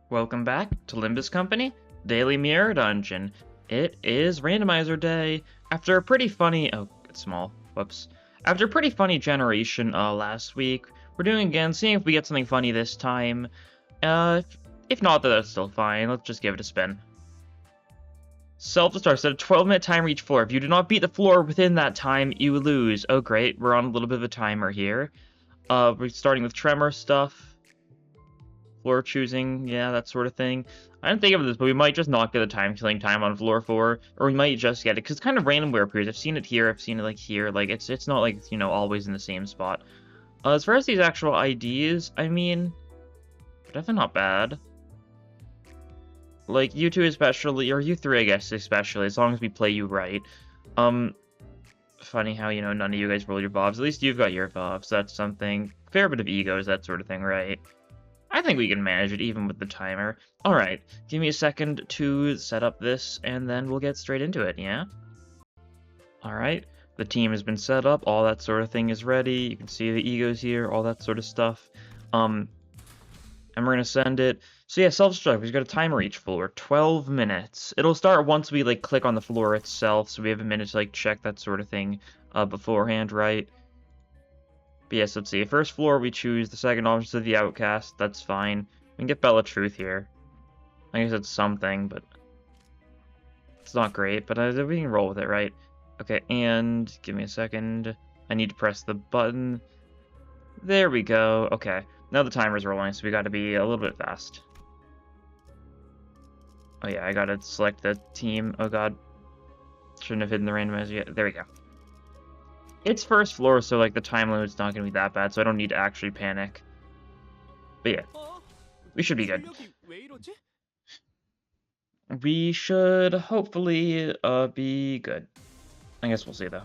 Welcome back to Limbus Company, Daily Mirror Dungeon. It is randomizer day. After a pretty funny... Oh, it's small. Whoops. After a pretty funny generation last week, we're doing again, seeing if we get something funny this time. If not, that's still fine. Let's just give it a spin. Self-destruct. Set a 12-minute timer each floor. If you do not beat the floor within that time, you lose. Oh, great. We're on a little bit of a timer here. We're starting with tremor stuff. Floor choosing, yeah, that sort of thing. I didn't think of this, but we might just not get the time-killing time on floor 4, or we might just get it, because it's kind of random where it appears. I've seen it here, I've seen it, like, here. Like, it's not, like, you know, always in the same spot. As far as these actual IDs, I mean, definitely not bad. Like, you two especially, or you three, I guess, especially, as long as we play you right. Funny how, you know, none of you guys roll your VOVs. At least you've got your VOVs, that's something. Fair bit of egos, that sort of thing, right? I think we can manage it even with the timer. Alright, give me a second to set up this, and then we'll get straight into it, yeah? Alright, the team has been set up, all that sort of thing is ready. You can see the egos here, all that sort of stuff. And we're going to send it. So yeah, self-destruct, we've got a timer each floor, 12 minutes. It'll start once we, like, click on the floor itself, so we have a minute to, like, check that sort of thing beforehand, right? But yes, let's see. First floor, we choose the second option to the outcast. That's fine. We can get Bella Truth here. I guess it's something, but it's not great. But we can roll with it, right? Okay, and give me a second. I need to press the button. There we go. Okay, now the timer's rolling, so we got to be a little bit fast. Oh yeah, I gotta select the team. Oh god, shouldn't have hidden the randomizer yet. There we go. It's first floor, so like the time limit's not gonna be that bad, so I don't need to actually panic. But yeah, we should be good. We should hopefully be good. I guess we'll see though.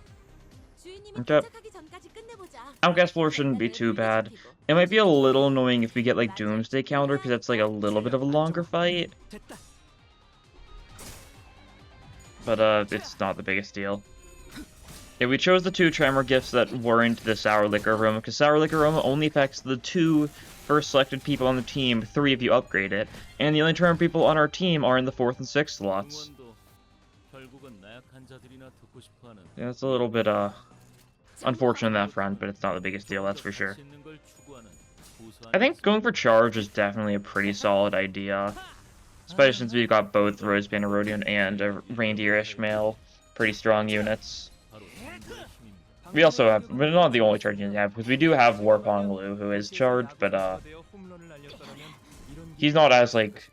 Okay. Outcast floor shouldn't be too bad. It might be a little annoying if we get like Doomsday counter, because that's like a little bit of a longer fight. But it's not the biggest deal. Yeah, we chose the 2 Tremor gifts that weren't the Sour Liquor Aroma, because Sour Liquor Aroma only affects the 2 first selected people on the team, 3 if you upgrade it, and the only Tremor people on our team are in the 4th and 6th slots. Yeah, it's a little bit, unfortunate on that front, but it's not the biggest deal, that's for sure. I think going for Charge is definitely a pretty solid idea, especially since we've got both Roseband Erodion and Reindeer Ishmael, pretty strong units. We also have, we're not the only charge unit we have, because we do have Warpong Lu, who is charged, but, he's not as, like,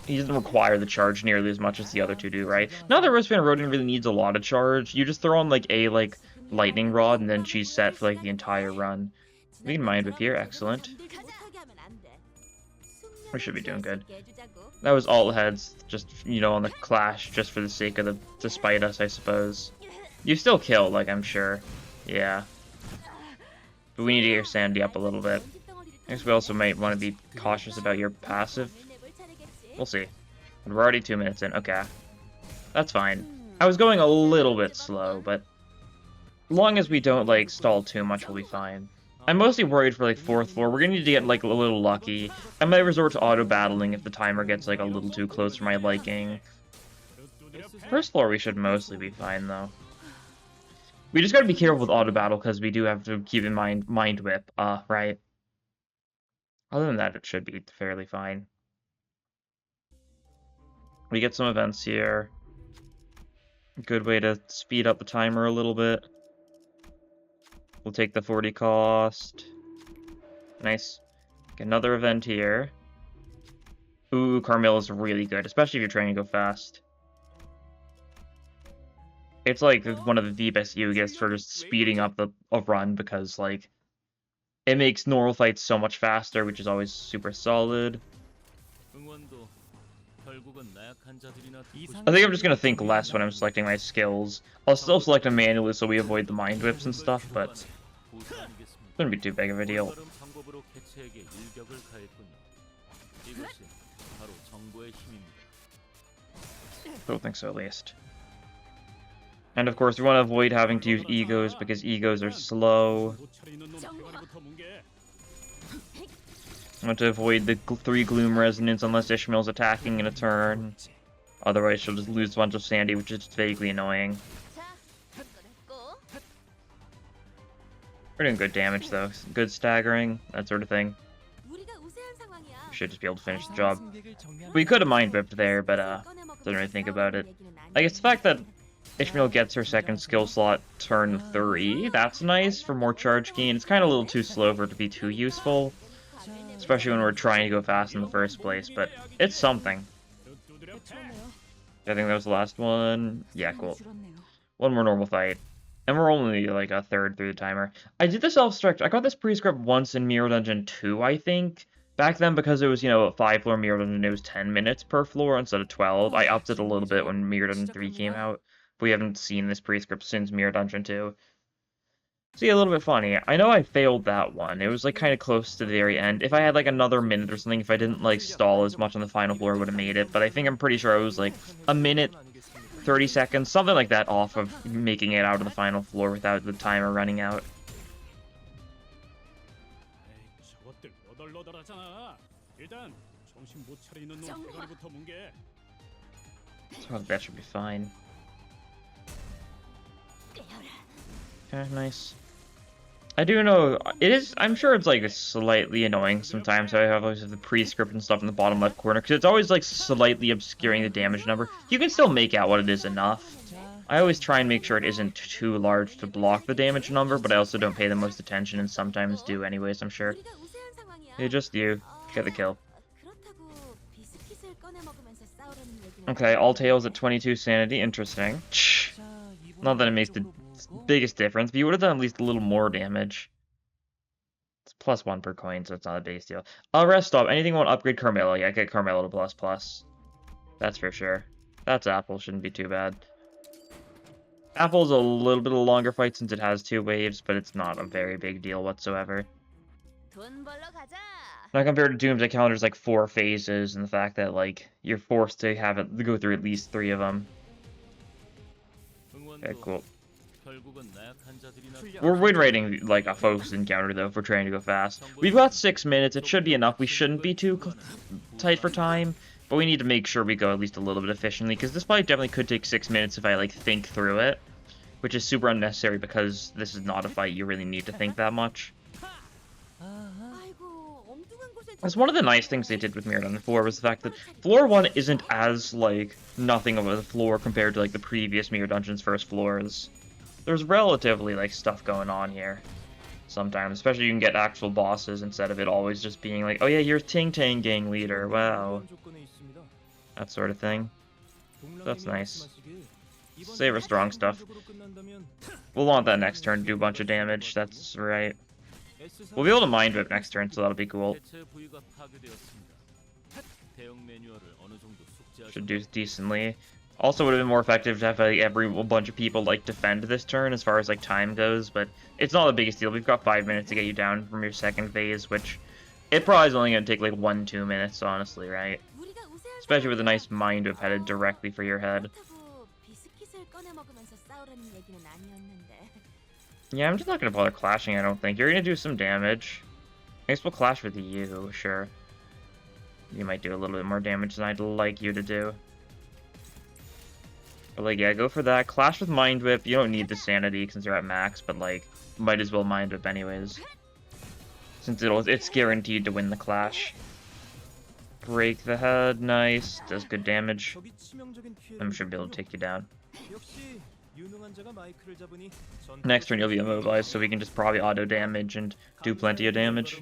he doesn't require the charge nearly as much as the other 2 do, right? Not that Roseband Erodion really needs a lot of charge. You just throw on, like, a, like, Lightning Rod, and then she's set for, like, the entire run. We can Mind Whip here, excellent. We should be doing good. That was all heads, just, you know, on the clash, just for the sake of to spite us, I suppose. You still kill, like, I'm sure. Yeah. But we need to get your sanity up a little bit. I guess we also might want to be cautious about your passive. We'll see. We're already 2 minutes in. Okay. That's fine. I was going a little bit slow, but as long as we don't, like, stall too much, we'll be fine. I'm mostly worried for, like, 4th floor. We're gonna need to get, like, a little lucky. I might resort to auto-battling if the timer gets, like, a little too close for my liking. 1st floor, we should mostly be fine, though. We just gotta be careful with auto-battle, because we do have to keep in mind Mind Whip, right? Other than that, it should be fairly fine. We get some events here. Good way to speed up the timer a little bit. We'll take the 40 cost. Nice. Get another event here. Ooh, Carmilla's really good, especially if you're trying to go fast. It's like one of the best E.G.O Gifts for just speeding up a run, because like it makes normal fights so much faster, which is always super solid. I think I'm just gonna think less when I'm selecting my skills. I'll still select them manually so we avoid the Mind Whips and stuff, but it wouldn't be too big of a deal. Don't think so, at least. And of course, we want to avoid having to use E.G.Os, because E.G.Os are slow. want to avoid the 3 Gloom Resonance unless Ishmael's attacking in a turn. Otherwise, she'll just lose a bunch of sanity, which is just vaguely annoying. We're doing good damage, though. Good staggering, that sort of thing. Should just be able to finish the job. We could have mind whipped there, but didn't really think about it. I guess the fact that Ishmael gets her second skill slot turn 3, that's nice for more charge gain. It's kind of a little too slow for it to be too useful, especially when we're trying to go fast in the first place, but it's something. I think that was the last one. Yeah, cool. One more normal fight. And we're only like a third through the timer. I did the self-destruct. I got this pre-script once in Mirror Dungeon 2, I think. Back then, because it was, you know, a 5-floor Mirror Dungeon, it was 10 minutes per floor instead of 12. I upped it a little bit when Mirror Dungeon 3 came out. But we haven't seen this pre-script since Mirror Dungeon 2. See, a little bit funny. I know I failed that one. It was, like, kind of close to the very end. If I had, like, another minute or something, if I didn't, like, stall as much on the final floor, I would have made it. But I think I'm pretty sure I was, like, a minute, 30 seconds, something like that off of making it out of the final floor without the timer running out. So that should be fine. Okay, nice. I do know, it is, I'm sure it's like slightly annoying sometimes how I have always have the pre-script and stuff in the bottom left corner, because it's always like slightly obscuring the damage number. You can still make out what it is enough. I always try and make sure it isn't too large to block the damage number, but I also don't pay the most attention and sometimes do anyways, I'm sure. Hey, just you. Get the kill. Okay, all tails at 22 sanity. Interesting. Not that it makes the biggest difference, but you would have done at least a little more damage. It's +1 per coin, so it's not a big deal. Rest stop. Anything want to upgrade Carmelo? Yeah, get Carmelo to ++. That's for sure. That's Apple. Shouldn't be too bad. Apple's a little bit of a longer fight since it has 2 waves, but it's not a very big deal whatsoever. Now compared to Doomsday Calendar, there's like 4 phases, and the fact that like you're forced to have it go through at least 3 of them. Okay, cool. We're waiting like a focus encounter though if we're trying to go fast. We've got 6 minutes. It should be enough. We shouldn't be too tight for time, but we need to make sure we go at least a little bit efficiently, because this fight definitely could take 6 minutes if I like think through it, which is super unnecessary because this is not a fight you really need to think that much. That's one of the nice things they did with Mirror Dungeon 4 was the fact that floor 1 isn't as, like, nothing of a floor compared to, like, the previous Mirror Dungeon's first floors. There's relatively, like, stuff going on here sometimes, especially you can get actual bosses instead of it always just being like, oh yeah, you're Ting Tang gang leader, wow. That sort of thing. That's nice. Save our strong stuff. We'll want that next turn to do a bunch of damage, that's right. We'll be able to mind whip next turn, so that'll be cool. Should do decently. Also would have been more effective to have like, a bunch of people like defend this turn as far as like time goes, but it's not the biggest deal. We've got 5 minutes to get you down from your second phase, which it probably is only going to take like 1-2 minutes, honestly, right? Especially with a nice mind whip headed directly for your head. Yeah, I'm just not going to bother clashing, I don't think. You're going to do some damage. I guess we'll clash with you, sure. You might do a little bit more damage than I'd like you to do. But, like, yeah, go for that. Clash with Mind Whip. You don't need the sanity since you're at max, but, like, might as well Mind Whip anyways. Since it's guaranteed to win the clash. Break the head. Nice. Does good damage. I should be able to take you down. Next turn you'll be immobilized, so we can just probably auto damage and do plenty of damage.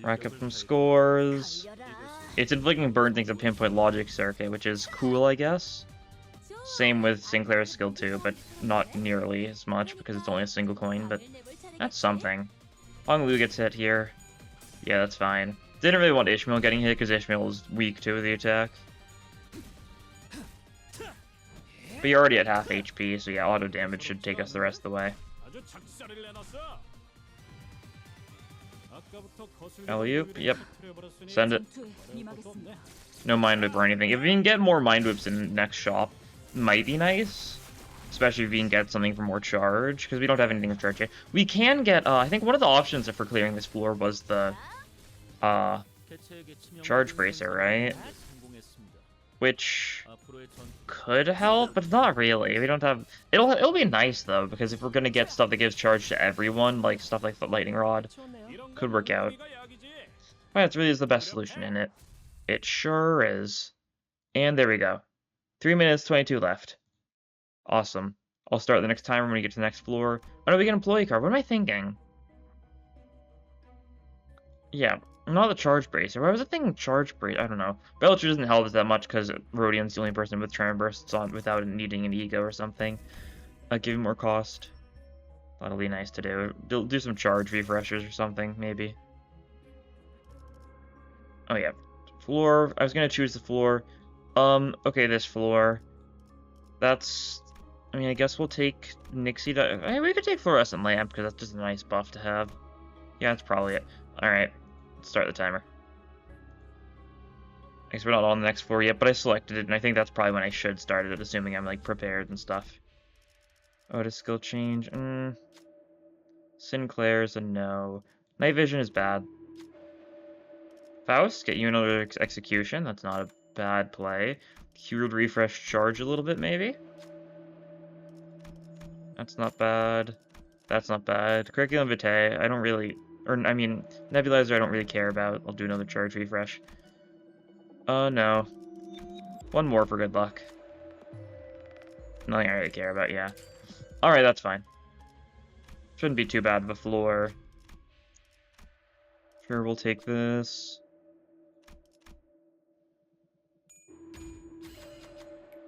Rack up some scores. It's inflicting burn things of Pinpoint Logic Circuit, which is cool, I guess. Same with Sinclair's skill too, but not nearly as much because it's only a single coin, but that's something. Hong Lu gets hit here. Yeah, that's fine. Didn't really want Ishmael getting hit because Ishmael is weak to the attack. But you're already at half HP, so yeah, auto damage should take us the rest of the way. Alley-oop, yep. Send it. No Mind Whip or anything. If we can get more Mind Whips in the next shop, might be nice. Especially if we can get something for more charge, because we don't have anything for charge yet. We can get, I think one of the options for clearing this floor was the charge bracer, right? Which could help, but not really. We don't have... It'll be nice, though, because if we're gonna get stuff that gives charge to everyone, like stuff like the lightning rod, could work out. Well, it really is the best solution in it. It sure is. And there we go. 3 minutes, 22 left. Awesome. I'll start the next timer when we get to the next floor. Oh, no, we get an employee card. What am I thinking? Yeah, not the charge bracer. Why was I thinking charge bracer? I don't know. Belcher doesn't help us that much because Rodian's the only person with Tremor Bursts on without needing an ego or something. Give him more cost. That'll be nice to do. Do some charge refreshers or something, maybe. Oh, yeah. Floor. I was going to choose the floor. Okay, this floor. That's... I mean, I guess we'll take Nixie. Hey, we could take Fluorescent Lamp, because that's just a nice buff to have. Yeah, that's probably it. Alright, let's start the timer. I guess we're not on the next floor yet, but I selected it, and I think that's probably when I should start it, assuming I'm, like, prepared and stuff. Oh, does skill change? Sinclair's a no. Night Vision is bad. Faust, get you another execution. That's not a bad play. Cured refresh charge a little bit, maybe? That's not bad. That's not bad. Curriculum Vitae, I don't really... Or, I mean, Nebulizer I don't really care about. I'll do another charge refresh. No. One more for good luck. Nothing I really care about, yeah. Alright, that's fine. Shouldn't be too bad of a floor. Sure, we'll take this.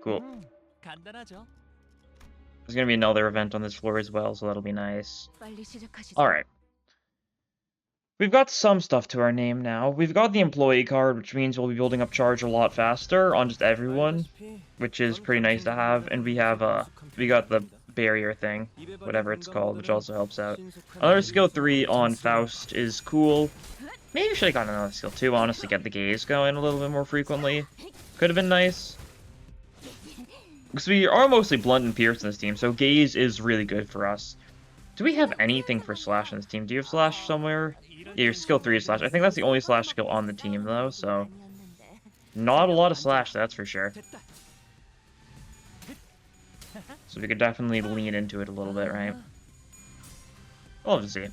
Cool. There's gonna be another event on this floor as well, so that'll be nice. Alright. We've got some stuff to our name now. We've got the employee card, which means we'll be building up charge a lot faster on just everyone, which is pretty nice to have. And we have, we got the barrier thing, whatever it's called, which also helps out. Another skill 3 on Faust is cool. Maybe we should have gotten another skill 2, honestly, get the gaze going a little bit more frequently. Could have been nice. Because we are mostly blunt and pierce in this team, so gaze is really good for us. Do we have anything for slash in this team? Do you have slash somewhere? Yeah, your skill 3 is slash. I think that's the only slash skill on the team, though, so... Not a lot of slash, that's for sure. So we could definitely lean into it a little bit, right? We'll have to see.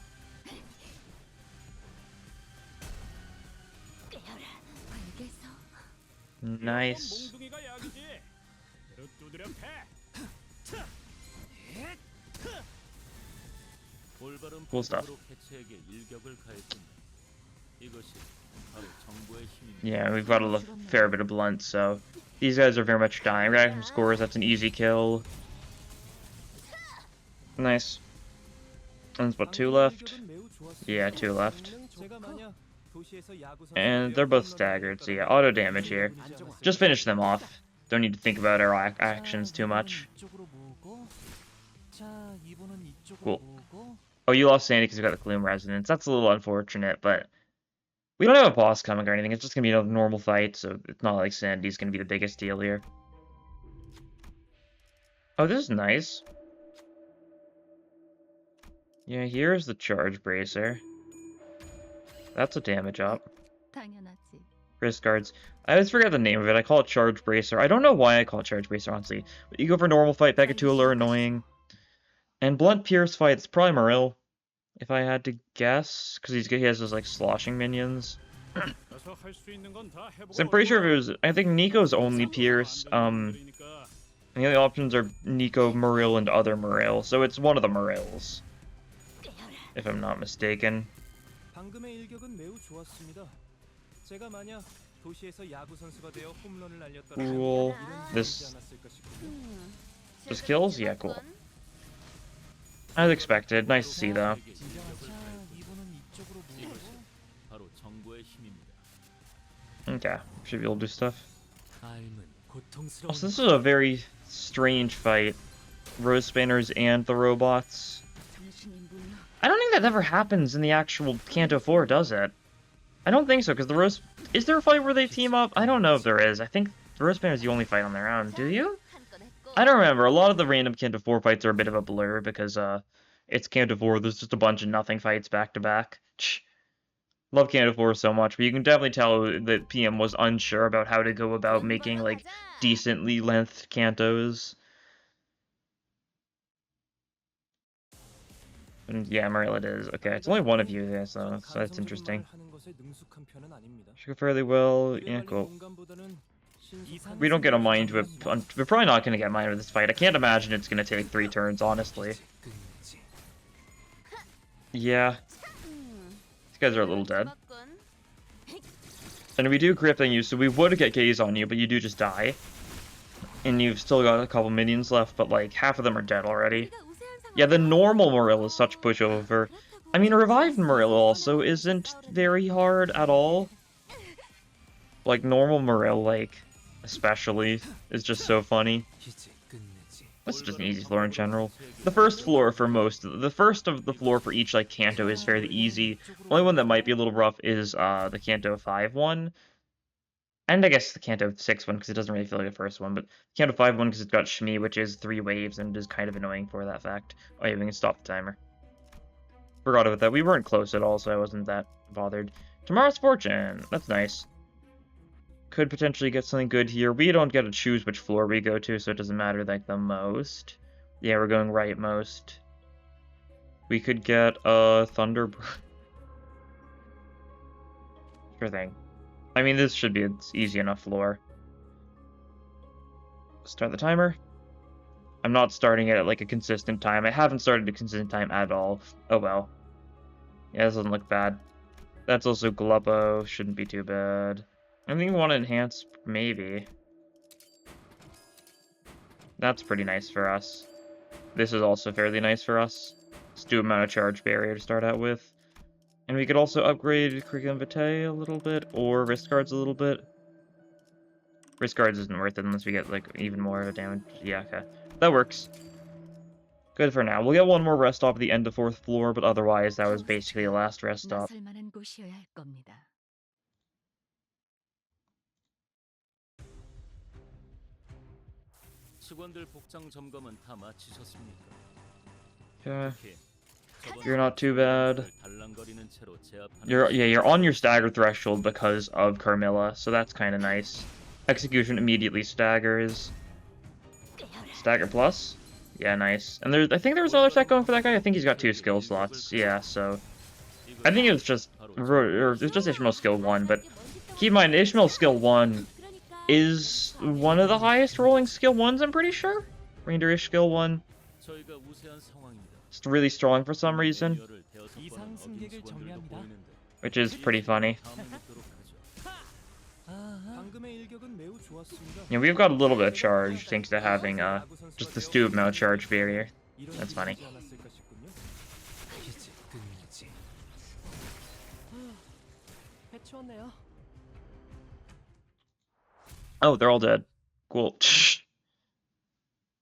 Nice. Cool stuff. Yeah, we've got a fair bit of blunt, so these guys are very much dying. We got some scores, that's an easy kill. Nice. And there's what, 2 left? Yeah, 2 left. And they're both staggered, so yeah, auto damage here. Just finish them off. Don't need to think about our actions too much. Cool. Oh, you lost Sandy because you got the Gloom Resonance. That's a little unfortunate, but we don't have a boss coming or anything. It's just going to be a normal fight, so it's not like Sandy's going to be the biggest deal here. Oh, this is nice. Yeah, here's the Charge Bracer. That's a damage up. Wrist guards. I always forget the name of it. I call it Charge Bracer. I don't know why I call it Charge Bracer, honestly. But you go for normal fight, Pegatula are annoying. And Blunt Pierce fight, it's probably Maril, if I had to guess. Because he has those, like, sloshing minions. So I'm pretty sure if it was... I think Nico's only Pierce. And the only options are Nico, Maril, and other Maril. So it's one of the Marils. If I'm not mistaken. Cool. This kills? Yeah, cool. As expected. Nice to see, though. Okay. Should be able to do stuff. Also, this is a very strange fight. Rose Spanners and the robots. I don't think that ever happens in the actual Kanto 4, does it? I don't think so, because the Rose... Is there a fight where they team up? I don't know if there is. I think the Rose Banner is the only fight on their own. Do you? I don't remember. A lot of the random Kanto 4 fights are a bit of a blur, because, it's Kanto 4. There's just a bunch of nothing fights back-to-back. Love Canto 4 so much, but you can definitely tell that PM was unsure about how to go about making, like, decently lengthed cantos. And yeah, Muriel it is. Okay, it's only one of you there, so that's interesting. Should go fairly well. Yeah, cool. We don't get a mind whip. We're probably not going to get mind with this fight. I can't imagine it's going to take 3 turns, honestly. Yeah. These guys are a little dead. And we do grip on you, so we would get gaze on you, but you do just die. And you've still got a couple minions left, but like half of them are dead already. Yeah, the normal Morel is such pushover. I mean, a revived Morel also isn't very hard at all. Like, normal Morel, like, especially, is just so funny. That's just an easy floor in general. The first floor for most, the first of the floor for each, like, Canto is fairly easy. Only one that might be a little rough is, the Canto 5 one. And I guess the Canto 6 one, because it doesn't really feel like the first one, but Canto 5 one, because it's got Shmi, which is 3 waves, and is kind of annoying for that fact. Oh yeah, we can stop the timer. Forgot about that. We weren't close at all, so I wasn't that bothered. Tomorrow's Fortune! That's nice. Could potentially get something good here. We don't get to choose which floor we go to, so it doesn't matter, like, the most. Yeah, we're going right most. We could get a Thunder... Sure thing. I mean, this should be an easy enough floor. Start the timer. I'm not starting it at, like, a consistent time. I haven't started a consistent time at all. Oh, well. Yeah, this doesn't look bad. That's also Gluppo. Shouldn't be too bad. I think we want to enhance, maybe. That's pretty nice for us. This is also fairly nice for us. Let's do amount of charge barrier to start out with. And we could also upgrade Curriculum Vitae a little bit, or Wrist Guards a little bit. Wrist Guards isn't worth it unless we get, like, even more of a damage. Yeah, okay. That works. Good for now. We'll get one more rest stop at the end of 4th floor, but otherwise that was basically the last rest stop. Okay. You're not too bad. You're on your stagger threshold because of Carmilla, so that's kind of nice. Execution immediately staggers. Stagger plus? Yeah, nice. And I think there was another tech going for that guy. I think he's got 2 skill slots. Yeah, so I think it was just Ishmael skill 1, but keep in mind Ishmael skill 1 is one of the highest rolling skill 1s, I'm pretty sure. Reindeer-ish skill 1. It's really strong for some reason, which is pretty funny. Yeah, we've got a little bit of charge thanks to having just the stupid amount of charge barrier. That's funny. Oh, they're all dead. Cool.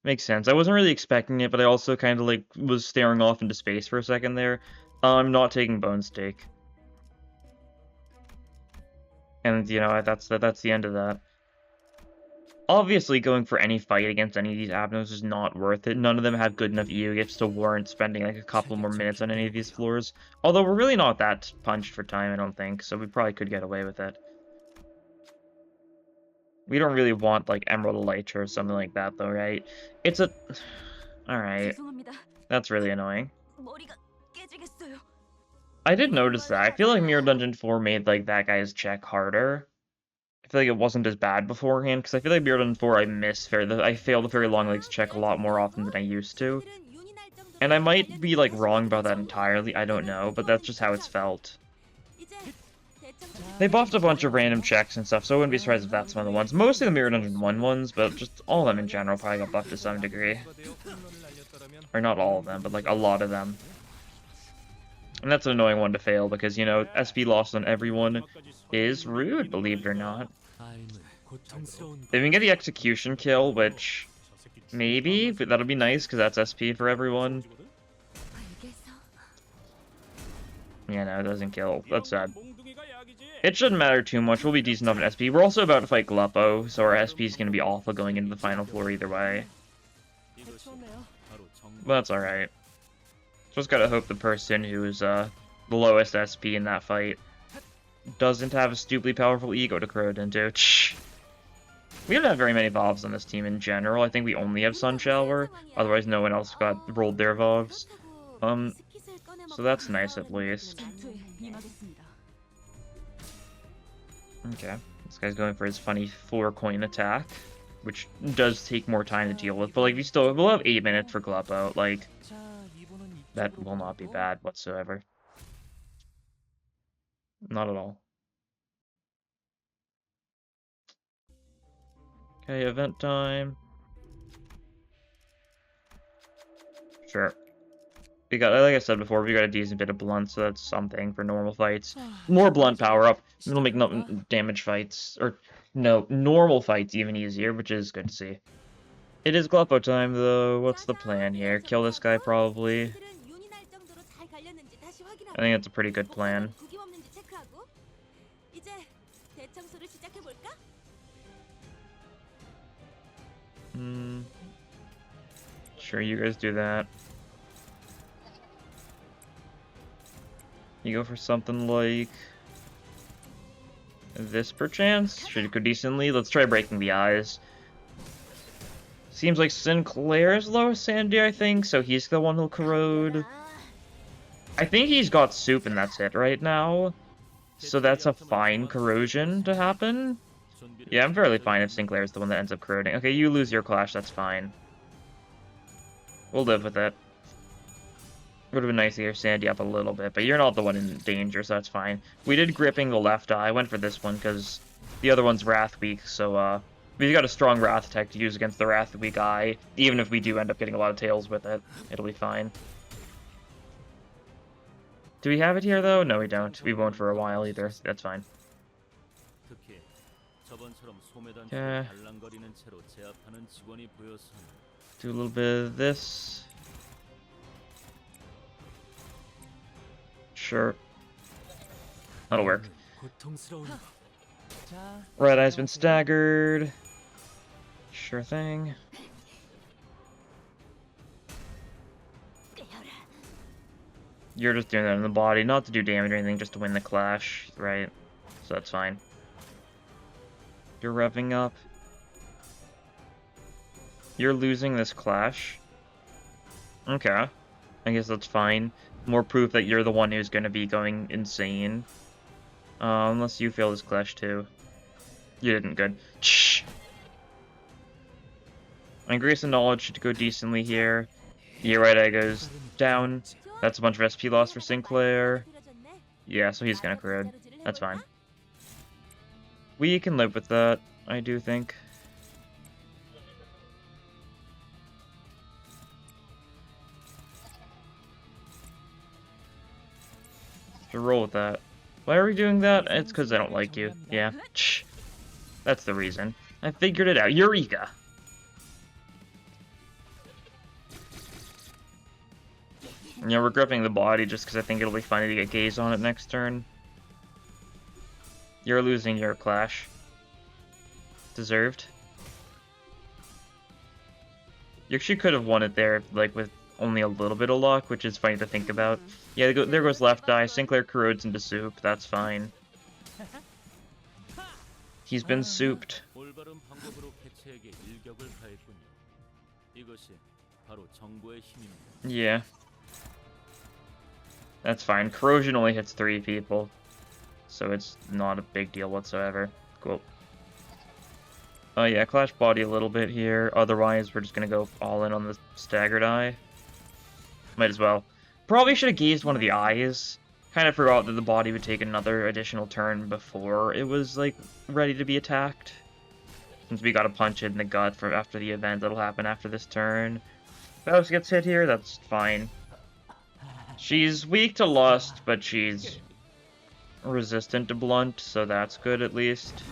Makes sense. I wasn't really expecting it, but I also kind of, like, was staring off into space for a second there. I'm not taking Bone Stake. And, you know, that's the end of that. Obviously, going for any fight against any of these Abnos is not worth it. None of them have good enough E.G.O Gifts to warrant spending, like, a couple more minutes on any of these floors. Although, we're really not that punched for time, I don't think, so we probably could get away with it. We don't really want, like, Emerald Elytra or something like that, though, right? It's a... Alright. That's really annoying. I did notice that. I feel like Mirror Dungeon 4 made, like, that guy's check harder. I feel like it wasn't as bad beforehand, because I feel like Mirror Dungeon 4 I fail the Fairy Long Legs check a lot more often than I used to. And I might be, like, wrong about that entirely, I don't know, but that's just how it's felt. They buffed a bunch of random checks and stuff, so I wouldn't be surprised if that's one of the ones. Mostly the Mirror Dungeon 1 ones, but just all of them in general probably got buffed to some degree. Or not all of them, but like a lot of them. And that's an annoying one to fail, because, you know, SP loss on everyone is rude, believe it or not. If we can get the execution kill, which maybe, but that'll be nice, because that's SP for everyone. Yeah, no, it doesn't kill. That's sad. It shouldn't matter too much. We'll be decent enough in SP. We're also about to fight Gluppo, so our SP is going to be awful going into the final floor either way. But that's alright. Just gotta hope the person who's the lowest SP in that fight doesn't have a stupidly powerful ego to corrode into. We don't have very many Vovs on this team in general. I think we only have Sun Shower. Otherwise, no one else got rolled their Vovs. So that's nice at least. Okay, this guy's going for his funny 4-coin attack, which does take more time to deal with. But like, we'll have 8 minutes for Glop out. Like, that will not be bad whatsoever. Not at all. Okay, event time. Sure. We got, like I said before, we got a decent bit of blunt, so that's something for normal fights. More blunt power up. It'll make no damage fights, or no, normal fights even easier, which is good to see. It is Gloppo time, though. What's the plan here? Kill this guy, probably. I think that's a pretty good plan. Sure, you guys do that. You go for something like this, perchance? Should go decently. Let's try breaking the eyes. Seems like Sinclair's lowest sanity, I think, so he's the one who'll corrode. I think he's got soup and that's it right now. So that's a fine corrosion to happen. Yeah, I'm fairly fine if Sinclair's the one that ends up corroding. Okay, you lose your clash, that's fine. We'll live with it. Would have been nice to get your sanity up a little bit, but you're not the one in danger, so that's fine. We did gripping the left eye. I went for this one because the other one's Wrath weak, so we've got a strong Wrath tech to use against the Wrath weak eye. Even if we do end up getting a lot of tails with it, it'll be fine. Do we have it here, though? No, we don't. We won't for a while, either. That's fine. Okay. Do a little bit of this. Sure. That'll work. Red Eye's been staggered. Sure thing. You're just doing that in the body, not to do damage or anything, just to win the clash, right? So that's fine. You're revving up. You're losing this clash. Okay. I guess that's fine. More proof that you're the one who's going to be going insane. Unless you fail this clash too. You didn't. Good. Shh. And Grace and Knowledge should go decently here. Your right eye goes down. That's a bunch of SP loss for Sinclair. Yeah, so he's gonna corrode. That's fine. We can live with that, I do think. To roll with that. Why are we doing that? It's because I don't like you. Yeah. Shh. That's the reason. I figured it out. Eureka! Yeah, we're gripping the body just because I think it'll be funny to get gaze on it next turn. You're losing your clash. Deserved. You actually could have won it there, like, with only a little bit of luck, which is funny to think about. Yeah, there goes left eye. Sinclair corrodes into soup. That's fine. He's been souped. Yeah. That's fine. Corrosion only hits 3 people, so it's not a big deal whatsoever. Cool. Oh yeah, clash body a little bit here. Otherwise, we're just gonna go all in on the staggered eye. Might as well. Probably should have gazed one of the eyes. Kind of forgot that the body would take another additional turn before it was, like, ready to be attacked. Since we gotta punch it in the gut for after the event that'll happen after this turn. If Alice gets hit here, that's fine. She's weak to Lust, but she's resistant to Blunt, so that's good at least.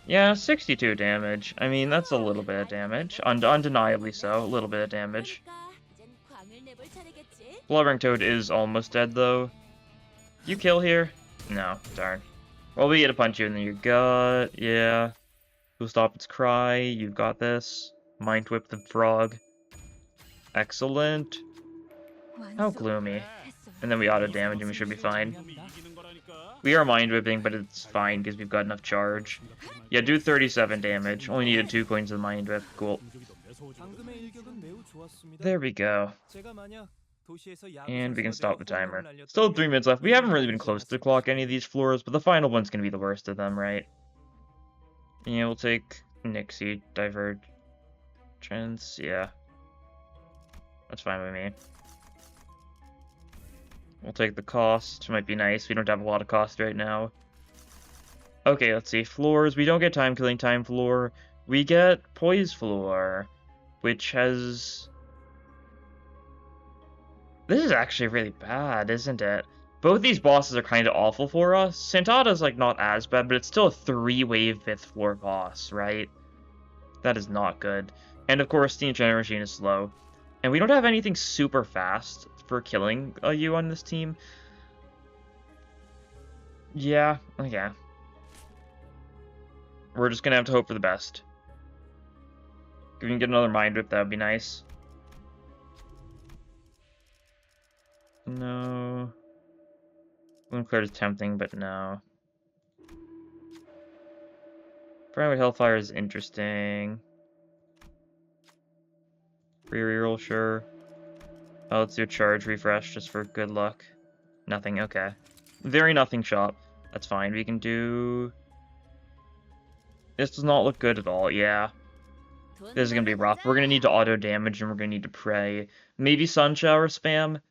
Yeah, 62 damage. I mean, that's a little bit of damage. Undeniably so, a little bit of damage. Blubbering Toad is almost dead, though. You kill here? No, darn. Well, we get to punch you in your gut, yeah. Who'll stop its cry? You've got this. Mind Whip the frog. Excellent. How gloomy. And then we auto-damage and we should be fine. We are mind whipping, but it's fine because we've got enough charge. Yeah, do 37 damage. Only needed 2 coins of mind whip. Cool. There we go. And we can stop the timer. Still 3 minutes left. We haven't really been close to clock any of these floors, but the final one's going to be the worst of them, right? Yeah, we'll take Nixie, Divergence. Yeah. That's fine with me. We'll take the cost. Might be nice. We don't have a lot of cost right now. Okay, let's see. Floors. We don't get time-killing time floor. We get poise floor, which has... This is actually really bad, isn't it? Both these bosses are kind of awful for us. Santata's, like, not as bad, but it's still a 3-wave 5th floor boss, right? That is not good. And, of course, the Enchanter Machine is slow. And we don't have anything super fast for killing you on this team. Yeah, okay. We're just gonna have to hope for the best. If we can get another Mind Whip, that would be nice. No. Clear is tempting, but no. Primary Hellfire is interesting. Free reroll, sure. Oh, let's do a charge refresh just for good luck. Nothing, okay. Very nothing shot. That's fine. We can do... This does not look good at all, yeah. This is gonna be rough. We're gonna need to auto damage and we're gonna need to pray. Maybe Sun Shower spam?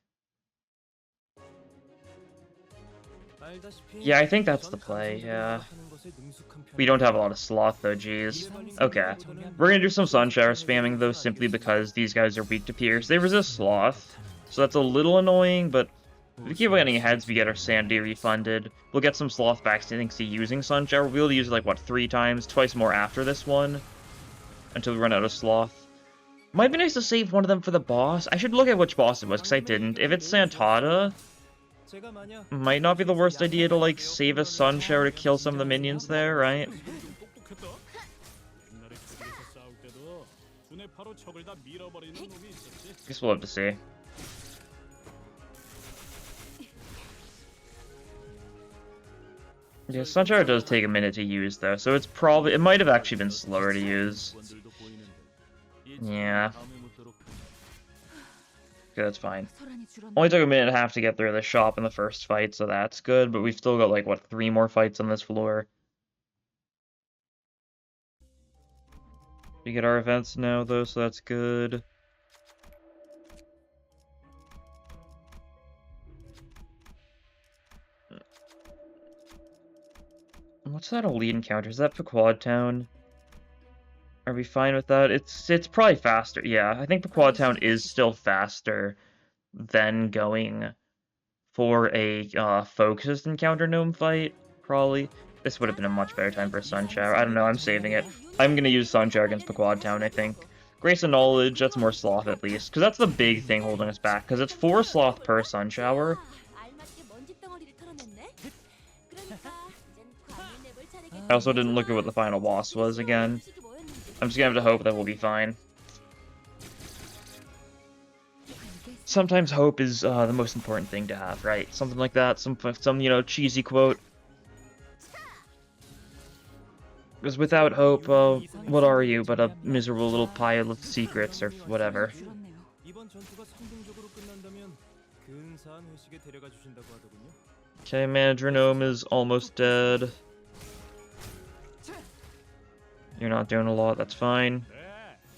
Yeah, I think that's the play, yeah. We don't have a lot of sloth though, jeez. Okay. We're gonna do some Sun Shower spamming though, simply because these guys are weak to pierce. They resist sloth, so that's a little annoying, but if we keep getting aheads, we get our sanity refunded. We'll get some sloth back to using Sun Shower. We'll be able to use it like, what, 3 times? Twice more after this one. Until we run out of sloth. Might be nice to save one of them for the boss. I should look at which boss it was, because I didn't. If it's Santata, might not be the worst idea to, like, save a Sun Shower to kill some of the minions there, right? Guess we'll have to see. Yeah, Sun Shower does take a minute to use, though, so it's probably... It might have actually been slower to use. Yeah. Okay, that's fine. Only took a minute and a half to get through the shop in the first fight, so that's good, but we've still got, like, what, 3 more fights on this floor. We get our events now, though, so that's good. What's that elite encounter? Is that Pequod Town? Are we fine with that? It's probably faster. Yeah, I think Pequod Town is still faster than going for a focused encounter gnome fight, probably. This would have been a much better time for Sun Shower. I don't know, I'm saving it. I'm gonna use Sun Shower against Pequod Town, I think. Grace and Knowledge, that's more sloth at least. Because that's the big thing holding us back. Because it's 4 sloth per Sun Shower. I also didn't look at what the final boss was again. I'm just gonna have to hope that we'll be fine. Sometimes hope is the most important thing to have, right? Something like that, some you know, cheesy quote. Because without hope, what are you but a miserable little pile of secrets or whatever. Okay, Manager Gnome is almost dead. You're not doing a lot, that's fine.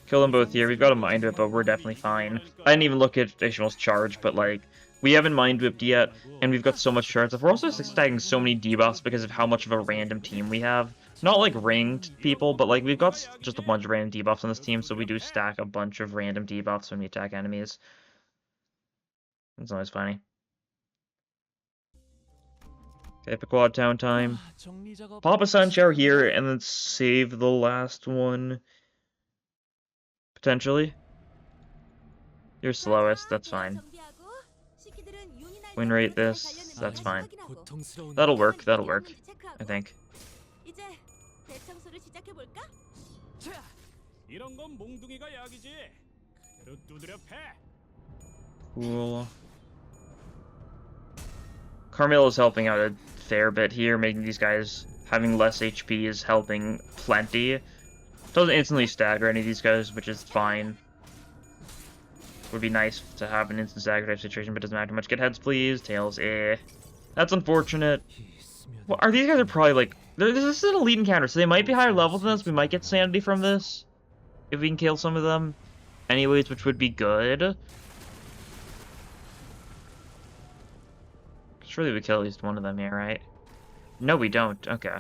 Kill them both here. We've got a Mind Whip, but we're definitely fine. I didn't even look at Additional's charge, but, like, we haven't Mind Whipped yet, and we've got so much charge. We're also stacking so many debuffs because of how much of a random team we have. Not, like, ringed people, but, like, we've got just a bunch of random debuffs on this team, so we do stack a bunch of random debuffs when we attack enemies. It's always funny. Okay, Pequod Town time. Pop a Sun Shower here, and then save the last one. Potentially. You're slowest, that's fine. Win rate this, that's fine. That'll work, I think. Cool. Carmela's helping out a fair bit here, making these guys having less HP is helping plenty. Doesn't instantly stagger any of these guys, which is fine. Would be nice to have an instant stagger type situation, but doesn't matter much. Get heads, please. Tails, eh. That's unfortunate. Well, these guys are probably like... This is an elite encounter, so they might be higher level than us. We might get sanity from this. If we can kill some of them. Anyways, which would be good. Surely we kill at least one of them here, right? No, we don't. Okay.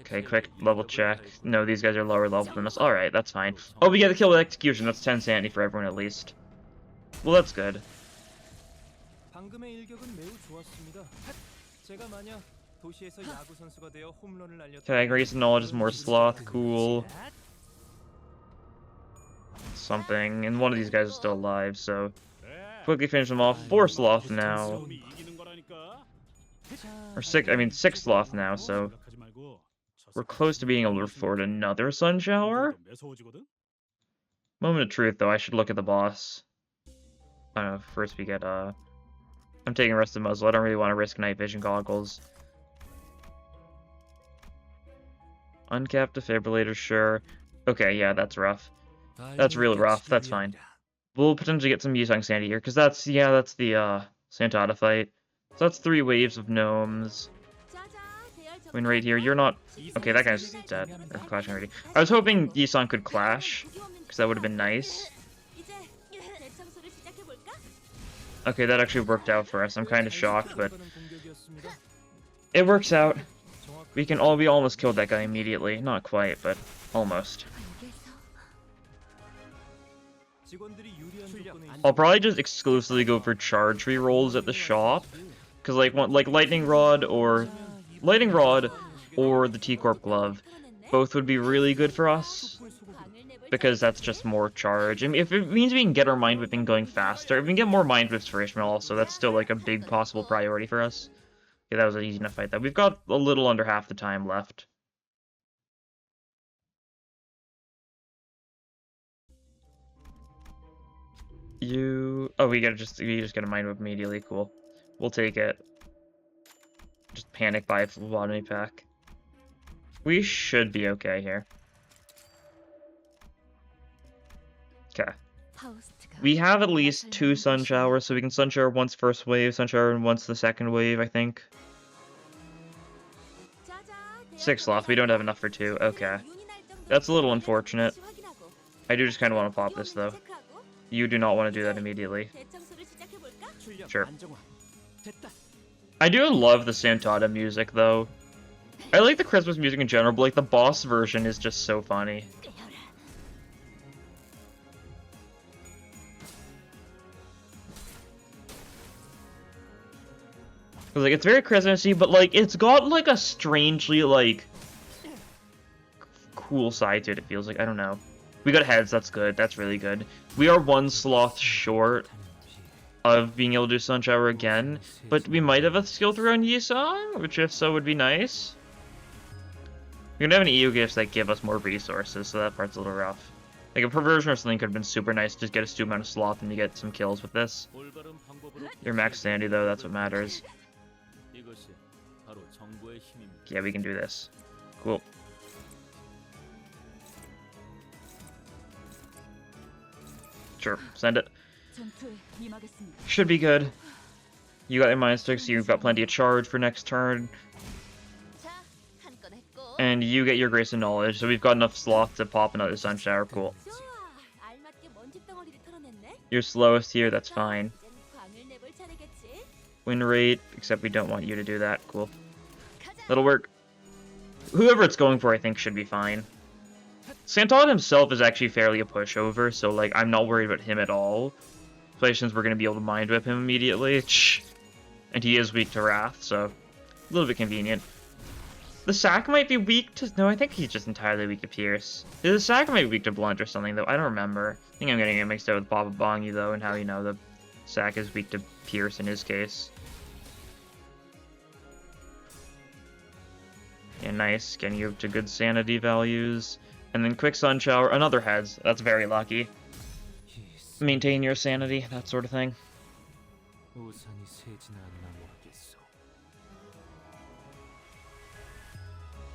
Okay, quick level check. No, these guys are lower level than us. Alright, that's fine. Oh, we get the kill with execution. That's 10 sanity for everyone at least. Well, that's good. Okay, Grace and Knowledge is more sloth. Cool. Something. And one of these guys is still alive, so... Quickly finish them off. 4 sloth now. Or 6 sloth now, so... We're close to being able to afford another Sun Shower. Moment of truth, though. I should look at the boss. I don't know. First we get, I'm taking Rusted Muzzle. I don't really want to risk night vision goggles. Uncapped Defibrillator, sure. Okay, yeah, that's rough. That's real rough. That's fine. We'll potentially get some Yusung Sandy here, because that's the, Santata fight. So that's 3 waves of gnomes. Win rate here. You're not... Okay, that guy's dead. Or clashing already. I was hoping Yusung could clash, because that would have been nice. Okay, that actually worked out for us. I'm kind of shocked, but... It works out. We almost killed that guy immediately. Not quite, but almost. I'll probably just exclusively go for charge rerolls at the shop. Because, like Lightning Rod or the T-Corp Glove, both would be really good for us. Because that's just more charge. I mean, if it means we can get our Mind Whipping going faster, if we can get more Mind Whips for Ishmael also, that's still, like, a big possible priority for us. Yeah, that was an easy enough fight, though. We've got a little under half the time left. Oh, we just get a Mind Whip immediately. Cool. We'll take it. Just panic buy a phlebotomy pack. We should be okay here. Okay. We have at least 2 Sun Showers, so we can Sun Shower once first wave, Sun Shower once the second wave, I think. 6 sloth. We don't have enough for 2. Okay. That's a little unfortunate. I do just kind of want to pop this, though. You do not want to do that immediately. Sure. I do love the Santata music, though. I like the Christmas music in general, but like the boss version is just so funny. Like, it's very Christmassy, but like it's got like a strangely like cool side to it. It feels like, I don't know. We got heads. That's good. That's really good. We are 1 sloth short of being able to do Sun Shower again, but we might have a skill through on Yisong, which if so would be nice. We're gonna have an E.G.O Gifts that give us more resources, so that part's a little rough. Like a Perversion or something could have been super nice. Just get a stupid amount of sloth and you get some kills with this. Your max sanity though, that's what matters. Yeah, we can do this. Cool. Sure, send it. Should be good. You got your Mind Stick, so you've got plenty of charge for next turn. And you get your Grace and Knowledge, so we've got enough sloth to pop another Sun Shower. Cool. You're slowest here, that's fine. Win rate, except we don't want you to do that. Cool. That'll work. Whoever it's going for, I think, should be fine. Santana himself is actually fairly a pushover, so, like, I'm not worried about him at all. Especially since we're going to be able to Mind Whip him immediately. And he is weak to Wrath, so a little bit convenient. The Sack might be weak to... No, I think he's just entirely weak to Pierce. The Sack might be weak to Blunt or something, though. I don't remember. I think I'm getting it mixed up with Papa Bongi, though, and how, you know, the Sack is weak to Pierce in his case. Yeah, nice. Getting you up to good sanity values. And then quick Sun Shower. Another heads. That's very lucky. Maintain your sanity, that sort of thing.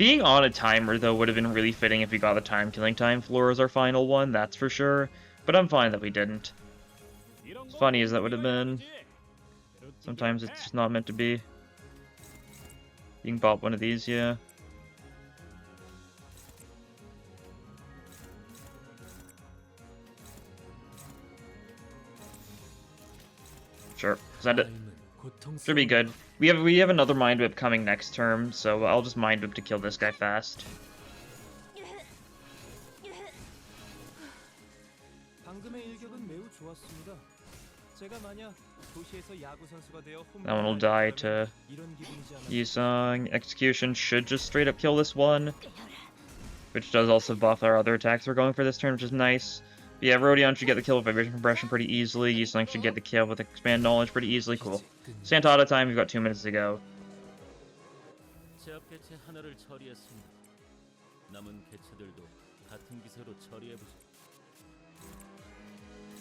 Being on a timer, though, would have been really fitting if we got the time killing time floor as our final one, that's for sure. But I'm fine that we didn't. As funny as that would have been. Sometimes it's just not meant to be. You can pop one of these, yeah. Sure, send it. Should be good. We have another Mind Whip coming next turn, so I'll just Mind Whip to kill this guy fast. That one will die to Yi-Sung. Execution should just straight up kill this one, which does also buff our other attacks we're going for this turn, which is nice. But yeah, Rodion should get the kill with Vibration Compression pretty easily. Yi-Sung should get the kill with Expand Knowledge pretty easily. Cool. Santata time, we've got 2 minutes to go. So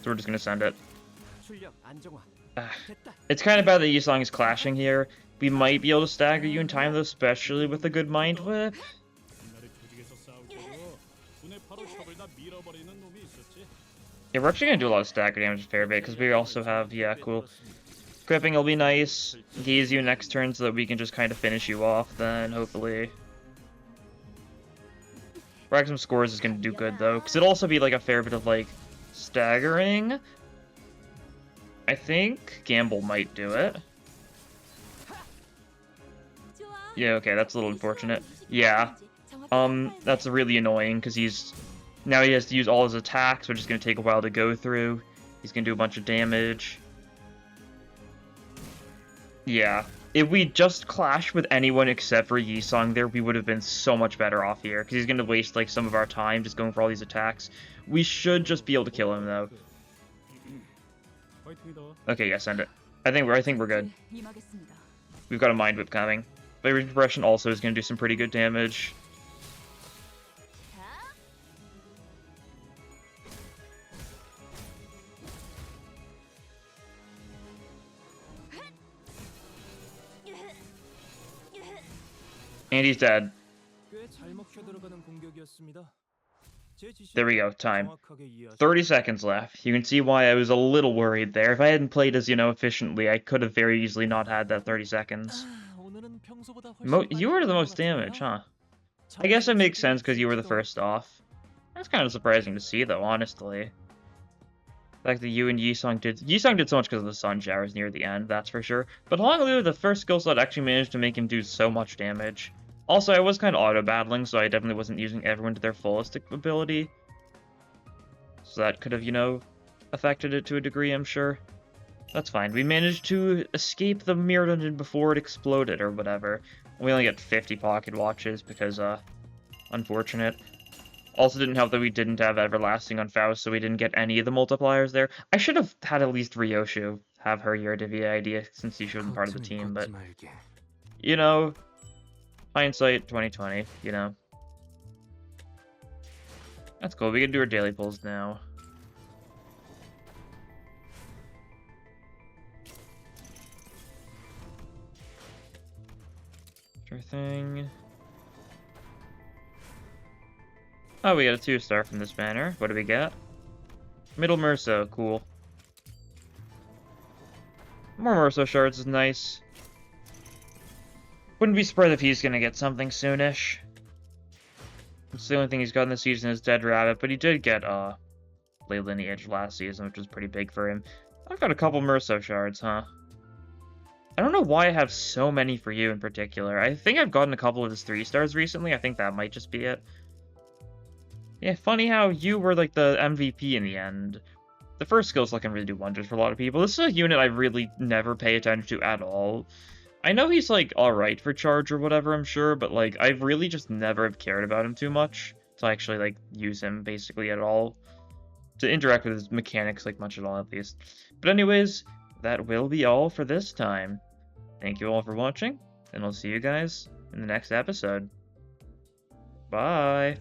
we're just gonna send it. It's kind of bad that Yi-Sung is clashing here. We might be able to stagger you in time, though, especially with a good Mind Whip. Yeah, we're actually gonna do a lot of stagger damage a fair bit, because we also have, yeah, cool. Cripping will be nice. Gaze you next turn so that we can just kind of finish you off then, hopefully. Rag some scores is gonna do good, though, because it'll also be, like, a fair bit of, like, staggering. I think Gamble might do it. Yeah, okay, that's a little unfortunate. Yeah. That's really annoying, because now he has to use all his attacks, which is going to take a while to go through. He's going to do a bunch of damage. Yeah. If we just clashed with anyone except for Yi-Sung there, we would have been so much better off here, because he's going to waste, like, some of our time just going for all these attacks. We should just be able to kill him, though. Okay, yeah, send it. I think we're good. We've got a Mind Whip coming. Vibration Compression also is going to do some pretty good damage. And he's dead. There we go, time. 30 seconds left. You can see why I was a little worried there. If I hadn't played as, efficiently, I could have very easily not had that 30 seconds. You were the most damage, huh? I guess it makes sense because you were the first off. That's kind of surprising to see, though, honestly. The fact that you and Yi-Sung did so much because of the sun showers near the end, that's for sure. But Honolulu, the first skill slot, actually managed to make him do so much damage. Also, I was kind of auto-battling, so I definitely wasn't using everyone to their fullest ability. So that could have, affected it to a degree, I'm sure. That's fine. We managed to escape the mirror dungeon before it exploded, or whatever. We only get 50 pocket watches because, unfortunate. Also didn't help that we didn't have Everlasting on Faust, so we didn't get any of the multipliers there. I should have had at least Ryoshu have her Yurdivi idea, since she wasn't part of the team, but... hindsight 2020, That's cool. We can do our daily pulls now. Sure thing. Oh, we got a 2-star from this banner. What do we get? Middle Merso, cool. More Merso shards is nice. Wouldn't be surprised if he's gonna get something soonish. It's the only thing he's gotten this season is Dead Rabbit, but he did get Blade Lineage last season, which was pretty big for him. I've got a couple Merso shards, huh? I don't know why I have so many for you in particular. I think I've gotten a couple of his 3-stars recently. I think that might just be it. Yeah, funny how you were like the MVP in the end. The first skills can really do wonders for a lot of people. This is a unit I really never pay attention to at all. I know he's, like, alright for charge or whatever, I'm sure, but, like, I really just never have cared about him too much to actually, like, use him basically at all. To interact with his mechanics, like, much at all, at least. But anyways, that will be all for this time. Thank you all for watching, and I'll see you guys in the next episode. Bye!